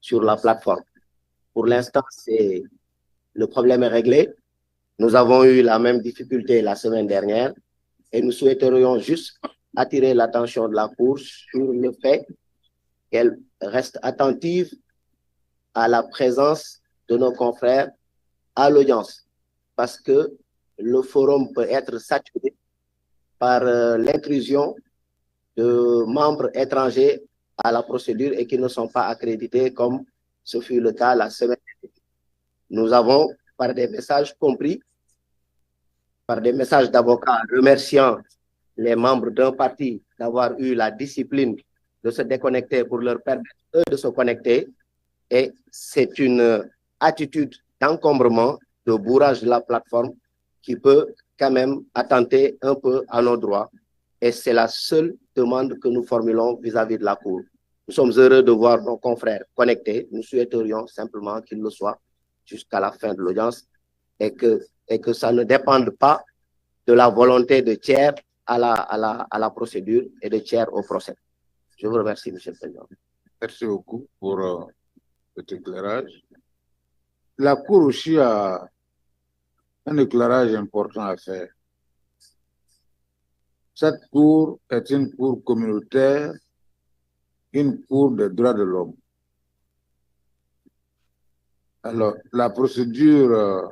sur la plateforme. Pour l'instant, le problème est réglé. Nous avons eu la même difficulté la semaine dernière et nous souhaiterions juste attirer l'attention de la Cour sur le fait qu'elle reste attentive à la présence de nos confrères à l'audience, parce que le forum peut être saturé par l'intrusion de membres étrangers à la procédure et qui ne sont pas accrédités, comme ce fut le cas la semaine dernière. Nous avons, par des messages compris, par des messages d'avocats remerciant les membres d'un parti d'avoir eu la discipline de se déconnecter pour leur permettre, eux, de se connecter. Et c'est une attitude d'encombrement, de bourrage de la plateforme qui peut quand même attenter un peu à nos droits. Et c'est la seule demande que nous formulons vis-à-vis de la Cour. Nous sommes heureux de voir nos confrères connectés. Nous souhaiterions simplement qu'ils le soient jusqu'à la fin de l'audience et que ça ne dépende pas de la volonté de tiers à la procédure et de tiers au procès. Je vous remercie, Monsieur le Président. Merci beaucoup pour cet éclairage. La Cour aussi a un éclairage important à faire. Cette Cour est une Cour communautaire, une Cour des droits de l'homme. Alors, la procédure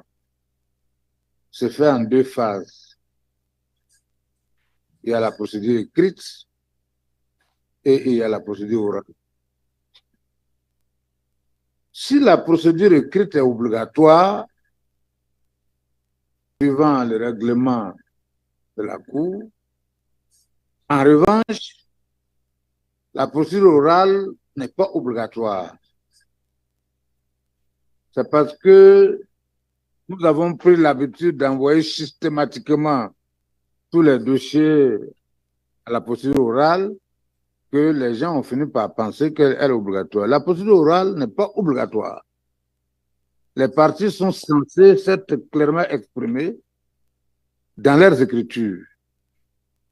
se fait en deux phases. Il y a la procédure écrite et il y a la procédure orale. Si la procédure écrite est obligatoire, suivant le règlement de la Cour, en revanche, la procédure orale n'est pas obligatoire. C'est parce que nous avons pris l'habitude d'envoyer systématiquement tous les dossiers à la procédure orale que les gens ont fini par penser qu'elle est obligatoire. La procédure orale n'est pas obligatoire. Les parties sont censées s'être clairement exprimées dans leurs écritures.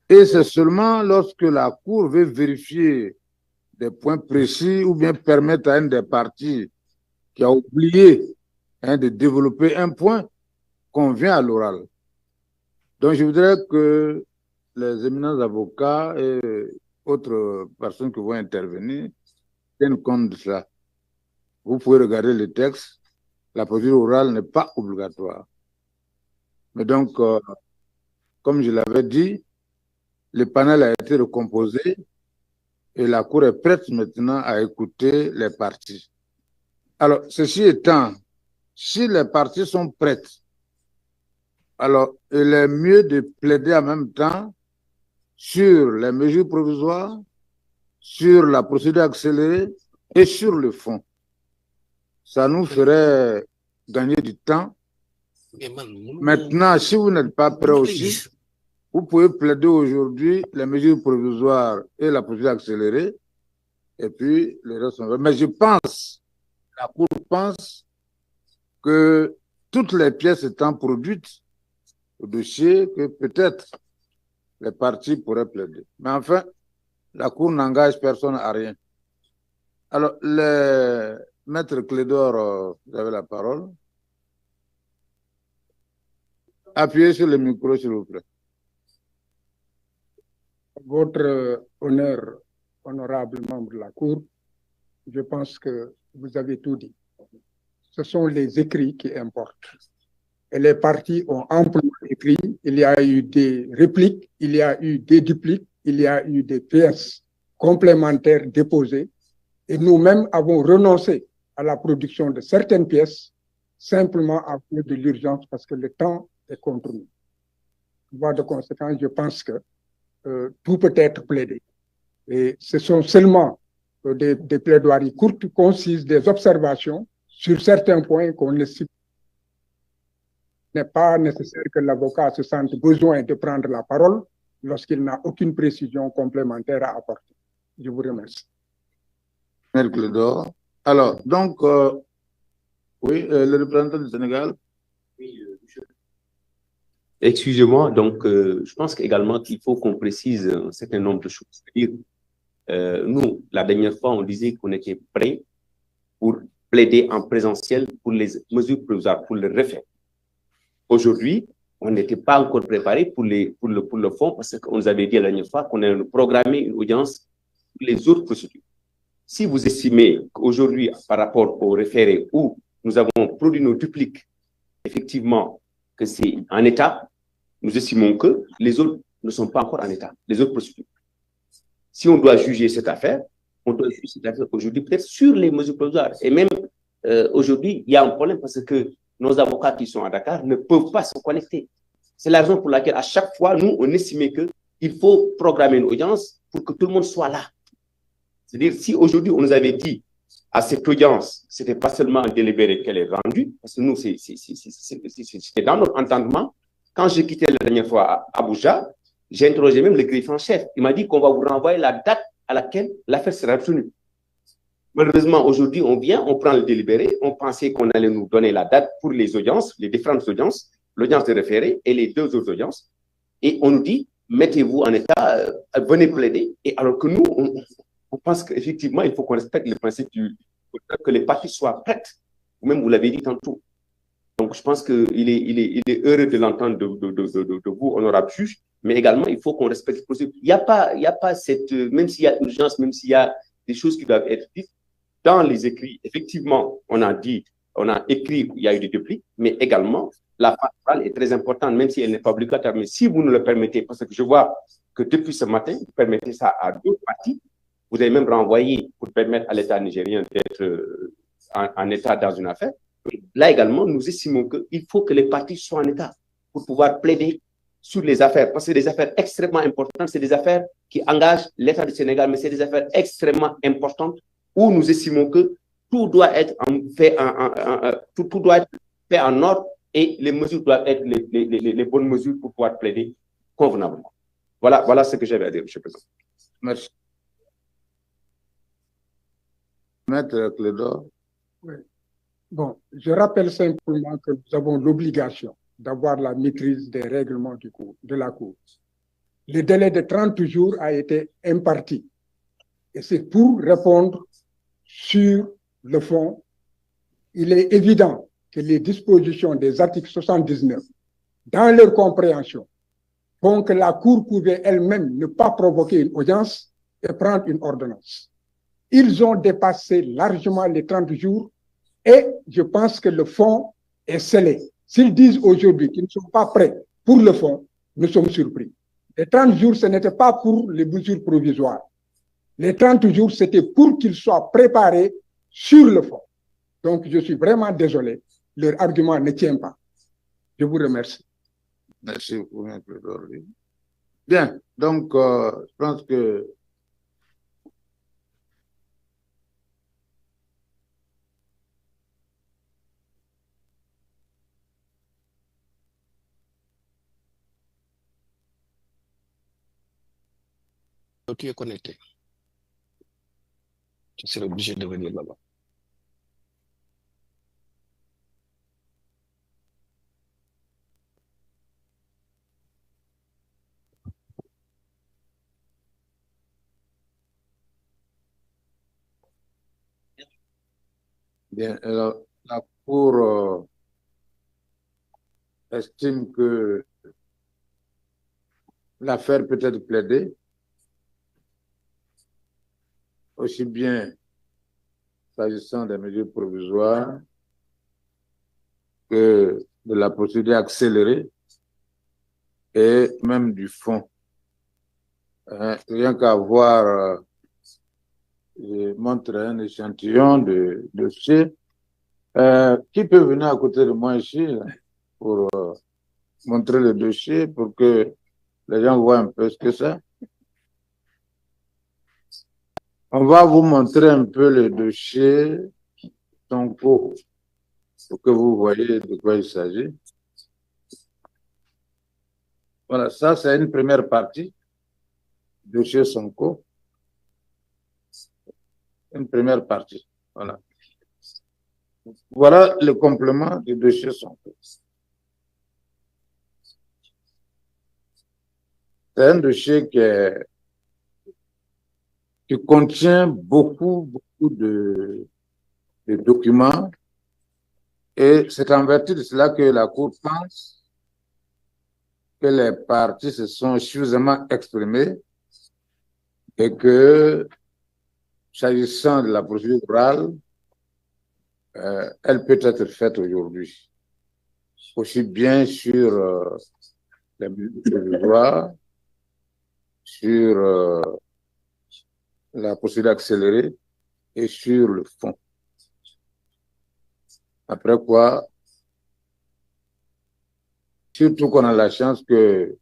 Et c'est seulement lorsque la Cour veut vérifier des points précis ou bien permettre à une des parties qui a oublié de développer un point qu'on vient à l'oral. Donc je voudrais que les éminents avocats et autres personnes qui vont intervenir tiennent compte de ça. Vous pouvez regarder le texte. La procédure orale n'est pas obligatoire. Mais donc, comme je l'avais dit, le panel a été recomposé et la Cour est prête maintenant à écouter les parties. Alors, ceci étant, si les parties sont prêtes, alors il est mieux de plaider en même temps sur les mesures provisoires, sur la procédure accélérée et sur le fond. Ça nous ferait gagner du temps. Maintenant, si vous n'êtes pas prêt aussi, vous pouvez plaider aujourd'hui les mesures provisoires et la procédure accélérée, et puis le reste. Mais je pense, la Cour pense que toutes les pièces étant produites au dossier, que peut-être les parties pourraient plaider. Mais enfin, la Cour n'engage personne à rien. Alors, le maître Clédor, vous avez la parole. Appuyez sur le micro, s'il vous plaît. Votre honneur, honorable membre de la Cour, je pense que vous avez tout dit. Ce sont les écrits qui importent. Et les parties ont amplement écrit. Il y a eu des répliques, il y a eu des dupliques, il y a eu des pièces complémentaires déposées. Et nous-mêmes avons renoncé à la production de certaines pièces simplement à cause de l'urgence parce que le temps est contre nous. Par de conséquence, je pense que tout peut être plaidé. Et ce sont seulement des plaidoiries courtes, concises, des observations sur certains points qu'on ne cite. Il n'est pas nécessaire que l'avocat se sente besoin de prendre la parole lorsqu'il n'a aucune précision complémentaire à apporter. Je vous remercie. Merci, Clédor. Alors, donc, oui, le représentant du Sénégal. Oui, monsieur. Excusez-moi, donc je pense également qu'il faut qu'on précise un certain nombre de choses. C'est-à-dire, nous, la dernière fois, on disait qu'on était prêts pour plaider en présentiel pour les mesures provisoires, pour le refaire. Aujourd'hui, on n'était pas encore préparé pour le fond parce qu'on nous avait dit la dernière fois qu'on allait programmer une audience pour les autres procédures. Si vous estimez qu'aujourd'hui, par rapport au référé où nous avons produit nos dupliques, effectivement, que c'est en état, nous estimons que les autres ne sont pas encore en état, les autres procédures. Si on doit juger cette affaire, on doit juger cette affaire aujourd'hui peut-être sur les mesures provisoires. Et même aujourd'hui, il y a un problème parce que nos avocats qui sont à Dakar ne peuvent pas se connecter. C'est la raison pour laquelle à chaque fois, nous, on estimait qu'il faut programmer une audience pour que tout le monde soit là. C'est-à-dire, si aujourd'hui, on nous avait dit à cette audience, ce n'était pas seulement un délibéré qu'elle est rendue, parce que nous, c'était dans notre entendement. Quand j'ai quitté la dernière fois à Abuja, j'ai interrogé même le greffier en chef. Il m'a dit qu'on va vous renvoyer la date à laquelle l'affaire sera retenue. Malheureusement, aujourd'hui, on vient, on prend le délibéré, on pensait qu'on allait nous donner la date pour les audiences, les différentes audiences, l'audience de référé et les deux autres audiences. Et on nous dit, mettez-vous en état, venez plaider. Et alors que nous, on pense qu'effectivement, il faut qu'on respecte le principe que les parties soient prêtes. Vous-même, vous l'avez dit tantôt. Donc, je pense qu'il est heureux de l'entendre de vous, honorable juge, mais également, il faut qu'on respecte le processus. Il n'y a pas cette, même s'il y a urgence, même s'il y a des choses qui doivent être dites, dans les écrits, effectivement, on a écrit, il y a eu des dupliques, mais également, la phase orale est très importante, même si elle n'est pas obligatoire. Mais si vous nous le permettez, parce que je vois que depuis ce matin, vous permettez ça à d'autres parties, vous avez même renvoyé pour permettre à l'État nigérien d'être en état dans une affaire. Là également, nous estimons qu'il faut que les parties soient en état pour pouvoir plaider sur les affaires, parce que c'est des affaires extrêmement importantes, c'est des affaires qui engagent l'État du Sénégal, mais c'est des affaires extrêmement importantes où nous estimons que tout doit être fait en ordre et les mesures doivent être les bonnes mesures pour pouvoir plaider convenablement. Voilà ce que j'avais à dire, M. le Président. Merci. Maître Clédor. Oui. Bon, je rappelle simplement que nous avons l'obligation d'avoir la maîtrise des règlements de la Cour. Le délai de 30 jours a été imparti. Et c'est pour répondre sur le fond. Il est évident que les dispositions des articles 79, dans leur compréhension, font que la Cour pouvait elle-même ne pas provoquer une audience et prendre une ordonnance. Ils ont dépassé largement les 30 jours et je pense que le fond est scellé. S'ils disent aujourd'hui qu'ils ne sont pas prêts pour le fond, nous sommes surpris. Les 30 jours, ce n'était pas pour les mesures provisoires. Les 30 jours, c'était pour qu'ils soient préparés sur le fond. Donc, je suis vraiment désolé. Leur argument ne tient pas. Je vous remercie. Merci beaucoup, M. Clédor. Bien, donc, je pense que tu es connecté. Tu serais obligé de venir là-bas. bien, alors, la Cour estime que l'affaire peut être plaidée aussi bien s'agissant des mesures provisoires que de la procédure accélérée et même du fond. Rien qu'à voir, je montre un échantillon de dossier. Qui peut venir à côté de moi ici là, pour montrer le dossier pour que les gens voient un peu ce que c'est? On va vous montrer un peu le dossier Sonko pour que vous voyez de quoi il s'agit. Voilà, ça c'est une première partie, dossier Sonko. Une première partie, voilà. Voilà le complément du dossier Sonko. C'est un dossier qui contient beaucoup de documents. Et c'est en vertu de cela que la Cour pense que les parties se sont suffisamment exprimées et que, s'agissant de la procédure orale, elle peut être faite aujourd'hui, aussi bien sur les mesures provisoires, sur la procédure accélérée et sur le fond. Après quoi, surtout qu'on a la chance que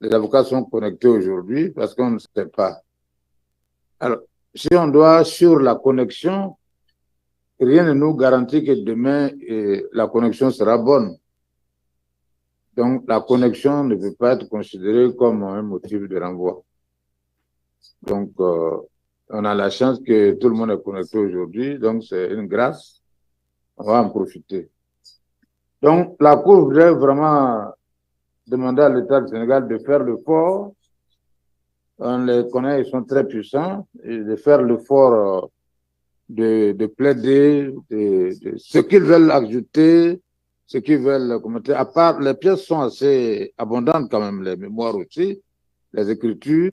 les avocats sont connectés aujourd'hui parce qu'on ne sait pas. Alors, si on doit sur la connexion, rien ne nous garantit que demain, la connexion sera bonne. Donc, la connexion ne peut pas être considérée comme un motif de renvoi. Donc, on a la chance que tout le monde est connecté aujourd'hui, donc c'est une grâce. On va en profiter. Donc, la Cour voudrait vraiment demander à l'État du Sénégal de faire l'effort. On les connaît, ils sont très puissants, et de faire l'effort de plaider, de ce qu'ils veulent ajouter, ce qu'ils veulent commenter. À part, les pièces sont assez abondantes quand même, les mémoires aussi, les écritures.